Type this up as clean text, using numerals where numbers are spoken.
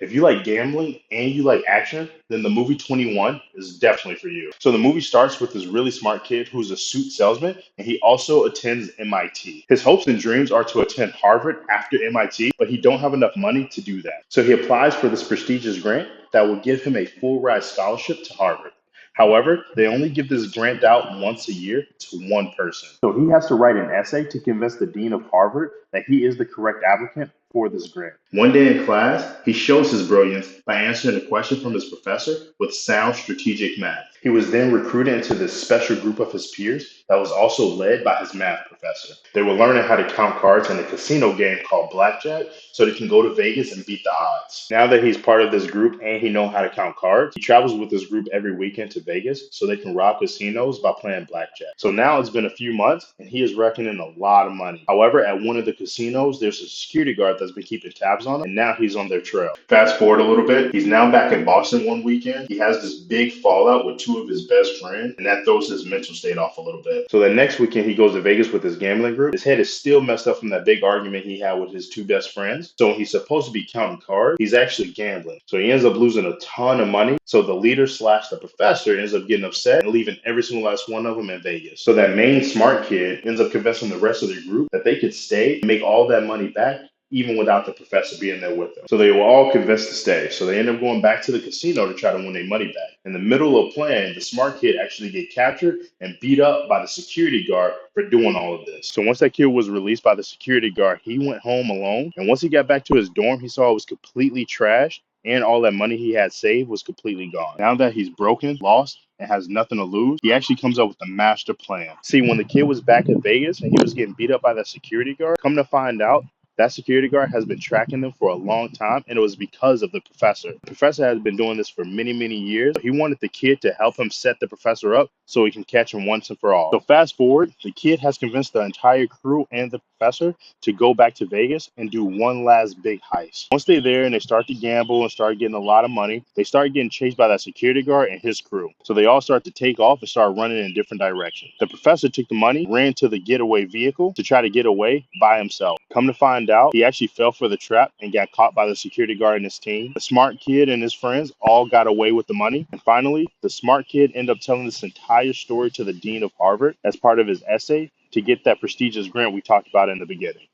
If you like gambling and you like action, then the movie 21 is definitely for you. So the movie starts with this really smart kid who's a suit salesman, and he also attends MIT. His hopes and dreams are to attend Harvard after MIT, but he don't have enough money to do that. So he applies for this prestigious grant that will give him a full ride scholarship to Harvard. However, they only give this grant out once a year to one person. So he has to write an essay to convince the dean of Harvard that he is the correct applicant for this grant. One day in class, he shows his brilliance by answering a question from his professor with sound strategic math. He was then recruited into this special group of his peers that was also led by his math professor. They were learning how to count cards in a casino game called blackjack so they can go to Vegas and beat the odds. Now that he's part of this group and he knows how to count cards, he travels with this group every weekend to Vegas so they can rob casinos by playing blackjack. So now it's been a few months and he is reckoning a lot of money. However, at one of the casinos, there's a security guard that's been keeping tabs on him, and now he's on their trail. Fast forward a little bit, he's now back in Boston one weekend. He has this big fallout with two of his best friends, and that throws his mental state off a little bit. So the next weekend, he goes to Vegas with his gambling group. His head is still messed up from that big argument he had with his two best friends. So when he's supposed to be counting cards, he's actually gambling. So he ends up losing a ton of money. So the leader slash the professor ends up getting upset and leaving every single last one of them in Vegas. So that main smart kid ends up convincing the rest of the group that they could stay and make all that money back even without the professor being there with them. So they were all convinced to stay. So they end up going back to the casino to try to win their money back. In the middle of playing, the smart kid actually get captured and beat up by the security guard for doing all of this. So once that kid was released by the security guard, he went home alone. And once he got back to his dorm, he saw it was completely trashed and all that money he had saved was completely gone. Now that he's broken, lost, and has nothing to lose, he actually comes up with a master plan. See, when the kid was back in Vegas and he was getting beat up by that security guard, come to find out, that security guard has been tracking them for a long time, and it was because of the professor. The professor has been doing this for many, many years. He wanted the kid to help him set the professor up so he can catch him once and for all. So fast forward, the kid has convinced the entire crew and the professor to go back to Vegas and do one last big heist. Once they're there and they start to gamble and start getting a lot of money, they start getting chased by that security guard and his crew. So they all start to take off and start running in different directions. The professor took the money, ran to the getaway vehicle to try to get away by himself. Come to find out, he actually fell for the trap and got caught by the security guard and his team. The smart kid and his friends all got away with the money. And finally, the smart kid ended up telling this entire story to the dean of Harvard as part of his essay to get that prestigious grant we talked about in the beginning.